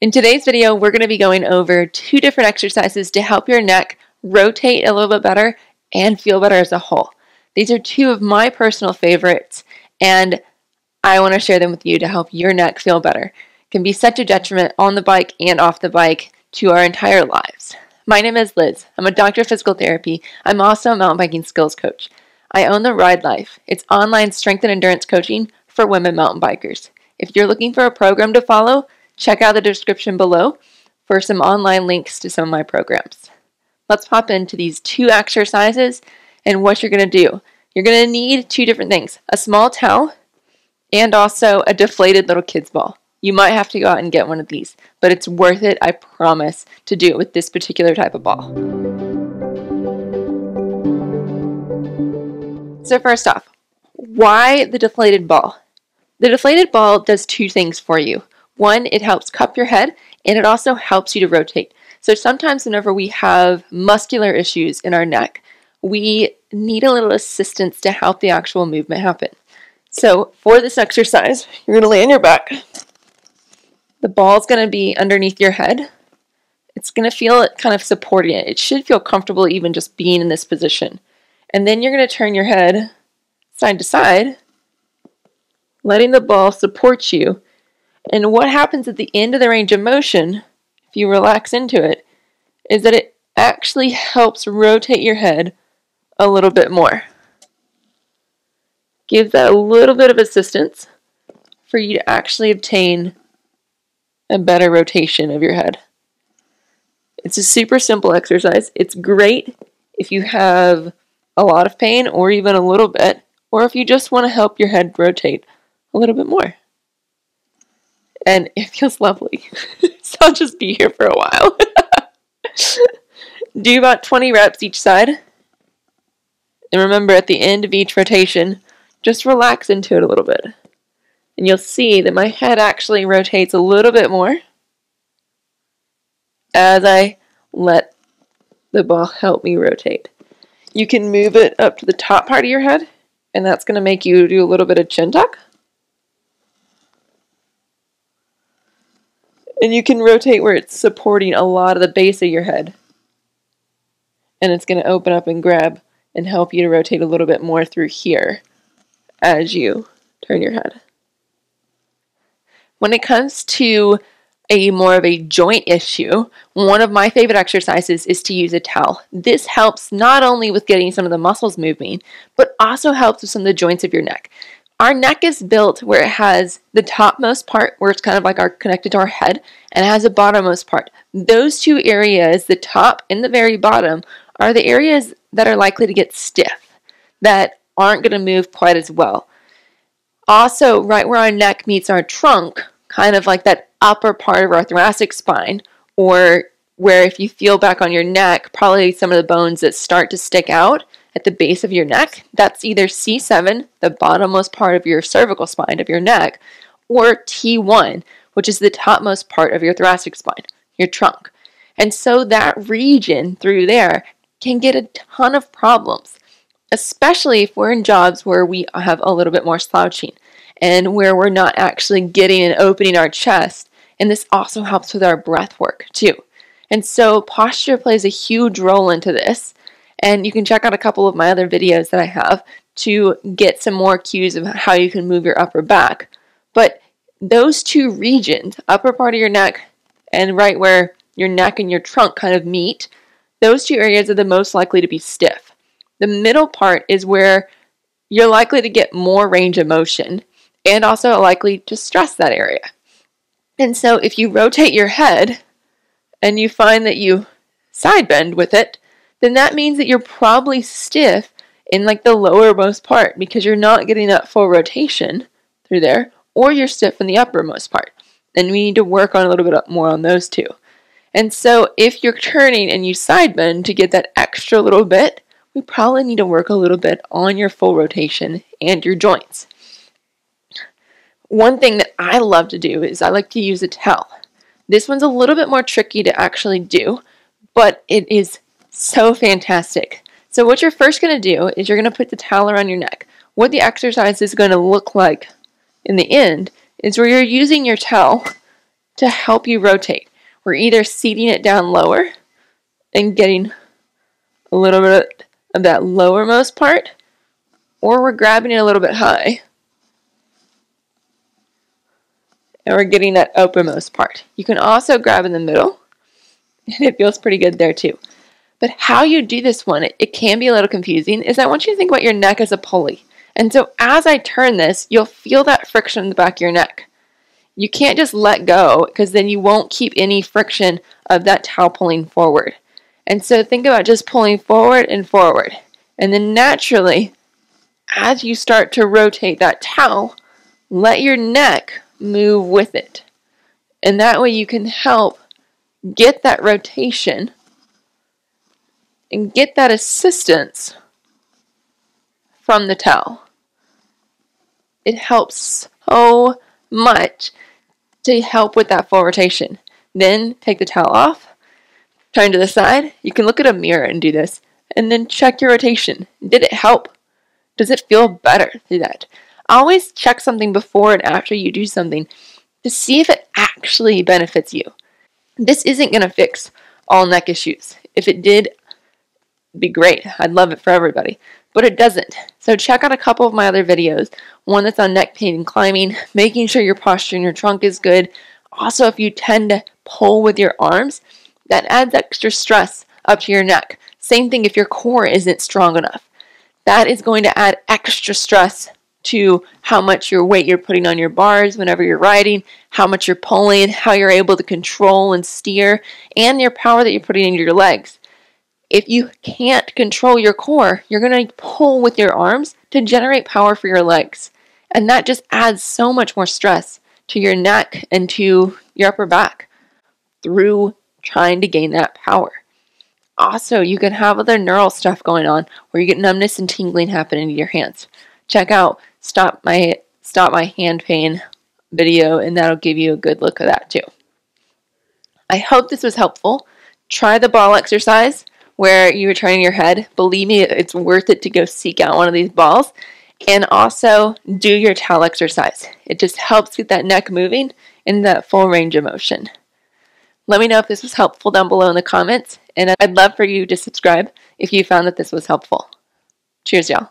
In today's video, we're going to be going over 2 different exercises to help your neck rotate a little bit better and feel better as a whole. These are 2 of my personal favorites, and I want to share them with you to help your neck feel better. It can be such a detriment on the bike and off the bike to our entire lives. My name is Liz. I'm a doctor of physical therapy. I'm also a mountain biking skills coach. I own the Ride Life. It's online strength and endurance coaching for women mountain bikers. If you're looking for a program to follow, check out the description below for some online links to some of my programs. Let's hop into these 2 exercises and what you're going to do. You're going to need 2 different things, a small towel and also a deflated little kid's ball. You might have to go out and get one of these, but it's worth it, I promise, to do it with this particular type of ball. So first off, why the deflated ball? The deflated ball does 2 things for you. One, it helps cup your head, and it also helps you to rotate. So sometimes whenever we have muscular issues in our neck, we need a little assistance to help the actual movement happen. So for this exercise, you're going to lay on your back. The ball's going to be underneath your head. It's going to feel it kind of supporting it. It should feel comfortable even just being in this position. And then you're going to turn your head side to side, letting the ball support you. And what happens at the end of the range of motion, if you relax into it, is that it actually helps rotate your head a little bit more. Gives that a little bit of assistance for you to actually obtain a better rotation of your head. It's a super simple exercise. It's great if you have a lot of pain or even a little bit, or if you just want to help your head rotate a little bit more. And it feels lovely. So I'll just be here for a while. Do about 20 reps each side. And remember, at the end of each rotation, just relax into it a little bit. And you'll see that my head actually rotates a little bit more as I let the ball help me rotate. You can move it up to the top part of your head, and that's going to make you do a little bit of chin tuck. And you can rotate where it's supporting a lot of the base of your head. And it's going to open up and grab and help you to rotate a little bit more through here as you turn your head. When it comes to more of a joint issue, one of my favorite exercises is to use a towel. This helps not only with getting some of the muscles moving, but also helps with some of the joints of your neck. Our neck is built where it has the topmost part, where it's kind of like connected to our head, and it has a bottommost part. Those 2 areas, the top and the very bottom, are the areas that are likely to get stiff, that aren't going to move quite as well. Also, right where our neck meets our trunk, kind of like that upper part of our thoracic spine, or where if you feel back on your neck, probably some of the bones that start to stick out at the base of your neck, that's either C7, the bottommost part of your cervical spine of your neck, or T1, which is the topmost part of your thoracic spine, your trunk. And so that region through there can get a ton of problems, especially if we're in jobs where we have a little bit more slouching and where we're not actually getting and opening our chest. And this also helps with our breath work too. And so posture plays a huge role into this. And you can check out a couple of my other videos that I have to get some more cues of how you can move your upper back. But those 2 regions, upper part of your neck and right where your neck and your trunk kind of meet, those 2 areas are the most likely to be stiff. The middle part is where you're likely to get more range of motion and also likely to stress that area. And so if you rotate your head and you find that you side bend with it, then that means that you're probably stiff in like the lowermost part because you're not getting that full rotation through there, or you're stiff in the uppermost part. And we need to work on a little bit more on those 2. And so if you're turning and you side bend to get that extra little bit, we probably need to work a little bit on your full rotation and your joints. One thing that I love to do is I like to use a towel. This one's a little bit more tricky to actually do, but it is so fantastic. So what you're first going to do is you're going to put the towel around your neck. What the exercise is going to look like in the end is where you're using your towel to help you rotate. We're either seating it down lower and getting a little bit of that lowermost part, or we're grabbing it a little bit high and we're getting that uppermost part. You can also grab in the middle, and it feels pretty good there too. But how you do this one, it can be a little confusing, is I want you to think about your neck as a pulley. And so as I turn this, you'll feel that friction in the back of your neck. You can't just let go, because then you won't keep any friction of that towel pulling forward. And so think about just pulling forward and forward. And then naturally, as you start to rotate that towel, let your neck move with it. And that way you can help get that rotation and get that assistance from the towel. It helps so much to help with that full rotation. Then take the towel off, turn to the side. You can look at a mirror and do this, and then check your rotation. Did it help? Does it feel better through that? Always check something before and after you do something to see if it actually benefits you. This isn't going to fix all neck issues. If it did, it'd be great. I'd love it for everybody. But it doesn't. So check out a couple of my other videos. One that's on neck pain and climbing, making sure your posture and your trunk is good. Also, if you tend to pull with your arms, that adds extra stress up to your neck. Same thing if your core isn't strong enough. That is going to add extra stress to how much your weight you're putting on your bars whenever you're riding, how much you're pulling, how you're able to control and steer, and your power that you're putting into your legs. If you can't control your core, you're going to pull with your arms to generate power for your legs. And that just adds so much more stress to your neck and to your upper back through trying to gain that power. Also, you can have other neural stuff going on where you get numbness and tingling happening to your hands. Check out Stop My Hand Pain video, and that'll give you a good look at that too. I hope this was helpful. Try the ball exercise where you were turning your head. Believe me, it's worth it to go seek out one of these balls. And also do your towel exercise. It just helps get that neck moving in that full range of motion. Let me know if this was helpful down below in the comments, and I'd love for you to subscribe if you found that this was helpful. Cheers, y'all.